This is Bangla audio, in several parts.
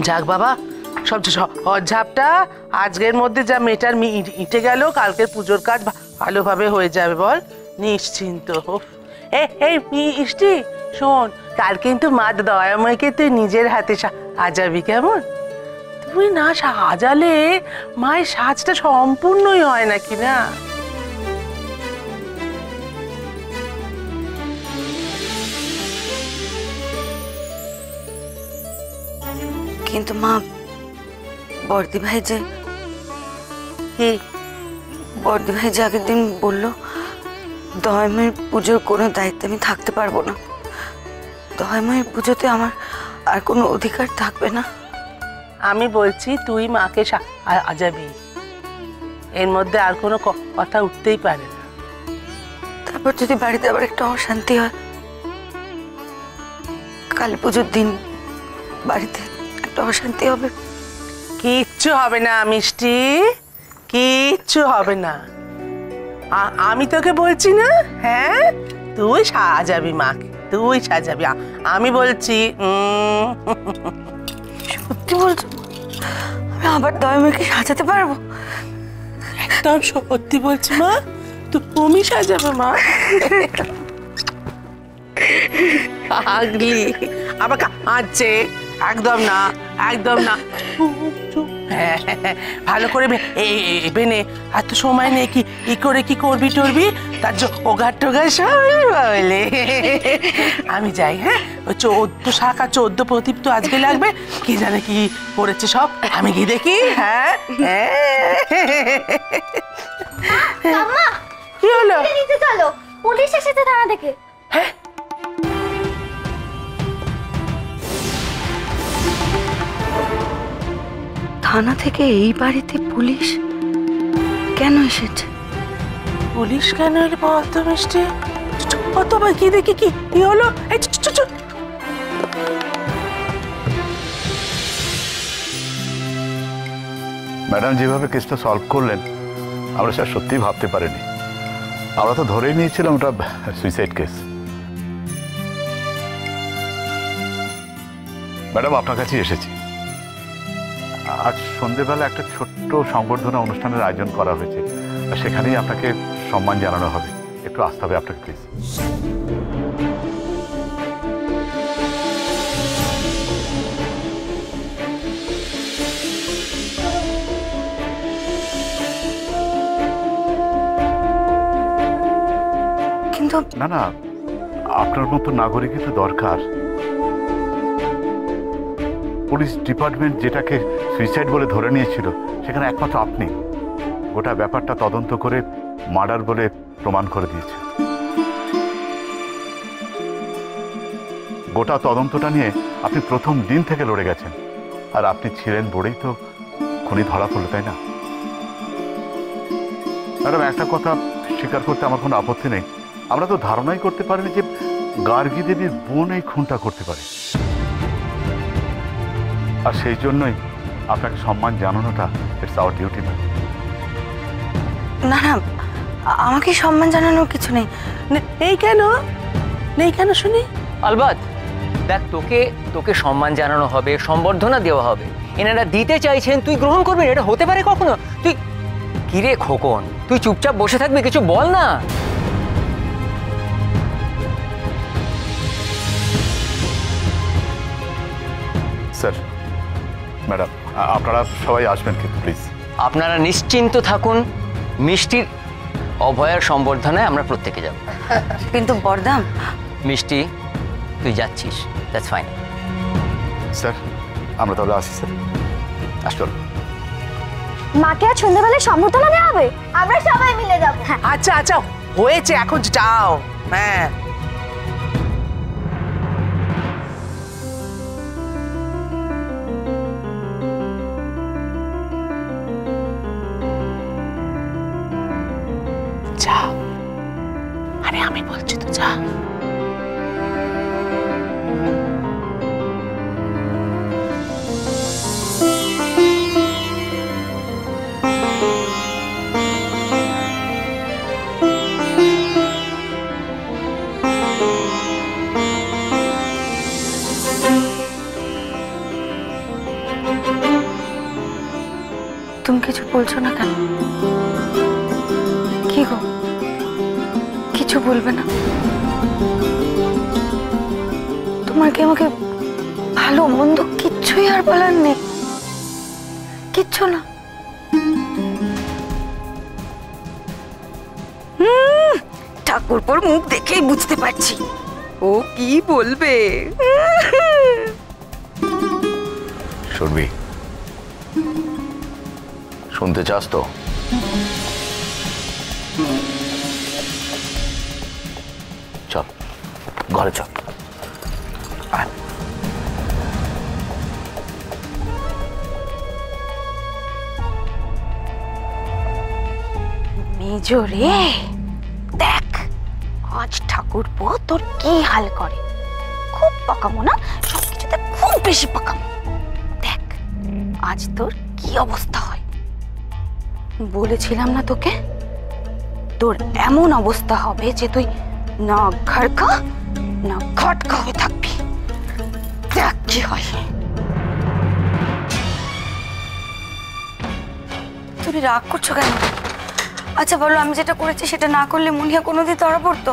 যাক বাবা, সব ঝাপটা আজকের মধ্যে যা মেটার মিটে গেল, কালকের পুজোর কাজ ভালোভাবে হয়ে যাবে বল, নিশ্চিন্ত। এই মিষ্টি শোন, কাল কিন্তু মা দয়াময়কে তুই নিজের হাতে সাজাবি, কেমন? তুই না সাজালে মায়ের সাজটা সম্পূর্ণই হয় নাকি না? কিন্তু মা, বর্দি ভাই যে আগের দিন বললো দয়াময়ের পুজোর কোনো দায়িত্বে আমি থাকতে পারবো না, দয়াময়ের পুজোতে আমার আর কোনো অধিকার থাকবে না। আমি বলছি তুই মাকে সাজাবি, এর মধ্যে আর কোনো কথা উঠতেই পারে না। তারপর যদি বাড়িতে আবার একটা অশান্তি হয়, কালী পুজোর দিন বাড়িতে একটা অশান্তি হবে। কিচ্ছু হবে না মিষ্টি, কিচ্ছু হবে না, আমি তোকে বলছি না? হ্যাঁ, তুই সাজাবি মাকে, তুই সাজাবি, আমি বলছি। সত্যি বলছো? আমি আবার দয়াময়কে সাজাতে পারবো? একদম সত্যি বলছি মা, তুমি সাজাবে মা। আগলি আবার কাঁদছে, একদম না, একদম না। হ্যাঁ, ভালো করে বেনে, এত সময় নেই, কি করে কি করবি টরবি, তার ওগার টোগার সব বলে। আমি যাই, হ্যাঁ, ওই 14 শাক আর 14 প্রদীপ তো আজকে লাগবে, কি জানে কি করেছে সব, আমি গিয়ে দেখি। হ্যাঁ, কি হলো? চলো, পুলিশ এসেছে থানা থেকে। হ্যাঁ, থানা থেকে এই বাড়িতে পুলিশ কেন এসেছে? পুলিশ কেন এলে বলতো মিষ্টি? ভাই কি দেখি, কি হলো? ম্যাডাম যেভাবে কেসটা সলভ করলেন, আমরা স্যার সত্যিই ভাবতে পারিনি। আমরা তো ধরেই নিয়েছিলাম ওটা সুইসাইড কেস। ম্যাডাম আপনার কাছে এসেছি। আজ সন্ধ্যেবেলা একটা ছোট্ট সংবর্ধনা অনুষ্ঠানের আয়োজন করা হয়েছে, সেখানেই আপনাকে সম্মান জানানো হবে, একটু আসতে হবে আপনাকে প্লিজ। কিন্তু না না, আপনার মতো নাগরিকই তো দরকার। পুলিশ ডিপার্টমেন্ট যেটাকে সুইসাইড বলে ধরে নিয়েছিল, সেখানে একমাত্র আপনি গোটা ব্যাপারটা তদন্ত করে মার্ডার বলে প্রমাণ করে দিয়েছে। গোটা তদন্তটা নিয়ে আপনি প্রথম দিন থেকে লড়ে গেছেন, আর আপনি ছিলেন বলেই তো খুনি ধরা পড়ল, তাই না? ম্যাডাম, একটা কথা স্বীকার করতে আমার কোনো আপত্তি নেই, আমরা তো ধারণাই করতে পারিনি যে গার্গী দেবীর বোন এই খুনটা করতে পারে, আর সেই জন্যই আপনাকে সম্মান জানানোটা ইটস আওয়ার ডিউটি। না না, আমাকে সম্মান জানানোর কিছু নেই। নেই কেন শুনি? আলবাত, দেখ, তোকে সম্মান জানানো হবে, সম্বর্ধনা দেওয়া হবে, এনারা দিতে চাইছেন, তুই গ্রহণ করবি, এটা হতে পারে কখনো? তুই কিরে খোকন, তুই চুপচাপ বসে থাকবি, কিছু বল না। স্যার, ম্যাডাম, আপনারা সবাই আসবেন কিন্তু প্লিজ। আপনারা নিশ্চিন্ত থাকুন, মিষ্টির অভয়ার সম্বর্ধনায় আমরা প্রত্যেকে যাব। কিন্তু বরদাম, মিষ্টি, তুই যাচ্ছিস, দ্যাটস ফাইন। স্যার, আমরা তাহলে আসি স্যার, আসল। মাকে আজ সন্ধ্যাবেলায় সম্বর্ধনা দেওয়া হবে, আমরা সবাই মিলে যাবো। আচ্ছা হয়েছে, এখন যাও। হ্যাঁ, যা, আরে আমি বলছি তো যা। তুমি কিছু বলছো না কেন? কি গো, কিছু বলবে না? তোমার কি আমাকে ভালো মন্দ কিচ্ছুই আর বলার নেই? কিচ্ছু না? ঠাকুরপোর মুখ দেখেই বুঝতে পারছি ও কি বলবে। শুনবি? শুনতে চাস তো? চল ঘরে চল। মেজো রে, দেখ আজ ঠাকুরপো তোর কি হাল করে। খুব পাকামো না, সবকিছুতে খুব বেশি পাকামো। দেখ আজ তোর কি অবস্থা হয়। বলেছিলাম না তোকে, তোর এমন অবস্থা হবে যে তুই না ঘাড়কা না ঘাটকা হয়ে থাকবি। দেখ কি হয়। তুমি রাগ করছো কেন? আচ্ছা বলো, আমি যেটা করেছি সেটা না করলে মুনিয়া কোনোদিন ধরা পড়তো?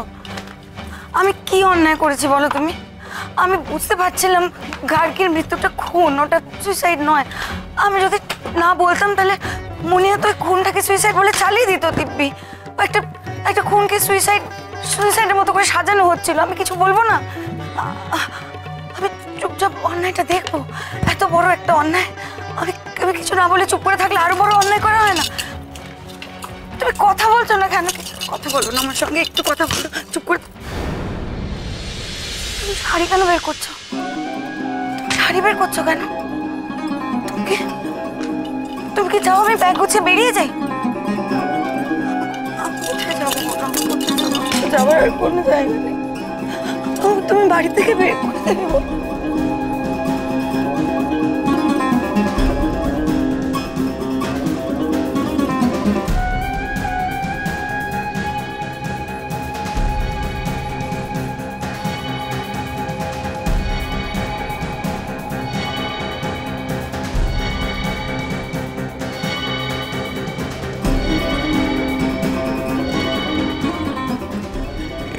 আমি কি অন্যায় করেছি বলো তুমি? আমি বুঝতে পারছিলাম গার্গীর মৃত্যুটা খুন, ওটা সুইসাইড নয়। আমি যদি না বলতাম তাহলে মুনিয়া তো খুনটাকে সুইসাইড বলে চালিয়ে দিত দিব্যি। একটা একটা খুনকে সুইসাইডের মতো করে সাজানো হচ্ছিল। আমি কিছু বলবো না, আমি চুপচাপ অন্যায়টা দেখবো। এত বড় একটা অন্যায় আমি আমি কিছু না বলে চুপ করে থাকলে আরো বড় অন্যায় করা হয় না? তুমি কথা বলছো না কেন? কথা বলো না আমার সঙ্গে, একটু কথা বলো। চুপ করে তুমি শাড়ি কেন বের করছো? শাড়ি বের করছো কেন? তুমি কি চাও আমি ব্যাগ গুছিয়ে বেরিয়ে যাই? যাওয়ার আর কোনো জায়গা নেই। তুমি বাড়ি থেকে বের করে দেবো।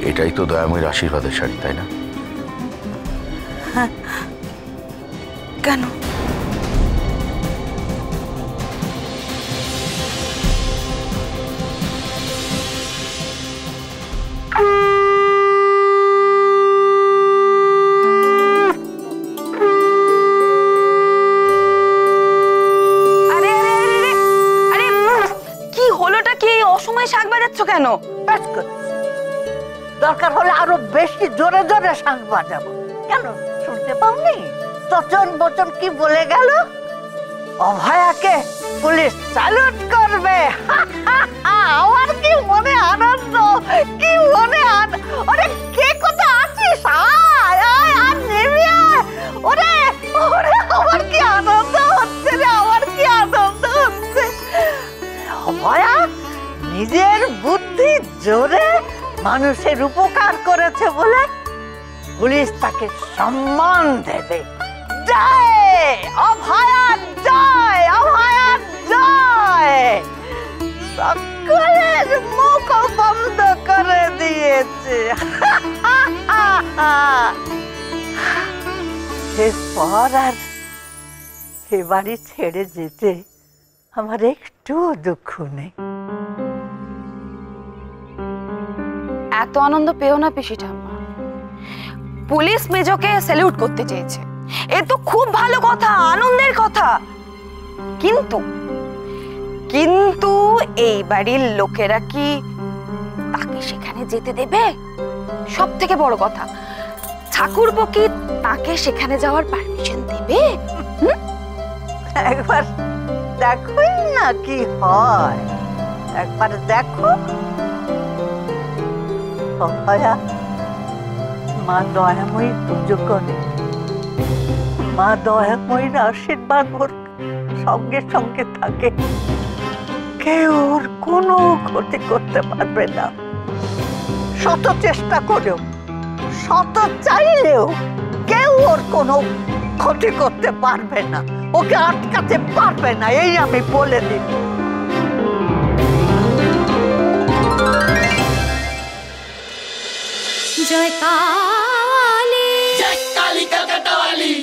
এটাই তো দয়াময়ীর আশীর্বাদের শাড়ি, তাই না? কেন? কি হলোটা কি? অসময়ে শাক বাজাচ্ছ কেন? দরকার হলে আরো বেশি জোরে জোরে শাঁখ বাজাবো। কেন শুনতে পাওনি? তচন বচন কি বলে গেল? অভয়াকে পুলিশ স্যালুট করবে। আমার কি মনে আনন্দ, কি মনে ওরে কে কোথায় আছিস? আয় আয় আর নেমে আয়। ওরে ওরে আমার কি আনন্দ হচ্ছে রে, আমার কি আনন্দ হচ্ছে। অভয়া নিজের বুদ্ধি জোরে মানুষের উপকার করেছে বলে পুলিশ তাকে সম্মান দেবে। জয় অভয়া, জয় অভয়া, জয়। সকলের মুখ বন্ধ করে দিয়েছে। এরপর আর এ বাড়ি ছেড়ে যেতে আমার একটু দুঃখ নেই। এত আনন্দ পেও না পিসি ঠাম্মা। পুলিশ মেজোকে স্যালুট করতে চেয়েছে, এ তো খুব ভালো কথা, আনন্দের কথা। কিন্তু কিন্তু এই বাড়ির লোকেরা কি তাকে সেখানে যেতে দেবে? সব থেকে বড় কথা, ঠাকুরপো কি তাকে সেখানে যাওয়ার পারমিশন দেবে? একবার দেখোই না কি হয়, একবার দেখো। অভয়া মা দয়াময়ীর পুজো করে, মা দয়াময়ীর আশীর্বাদ ওর সঙ্গে সঙ্গে থাকে। কেউ ওর কোনো ক্ষতি করতে পারবে না। শত চেষ্টা করেও, শত চাইলেও কেউ ওর কোনো ক্ষতি করতে পারবে না। ওকে আটকাতে পারবে না, এই আমি বলে দিই। জয় কালী, জয় কালী কলকাতা वाली।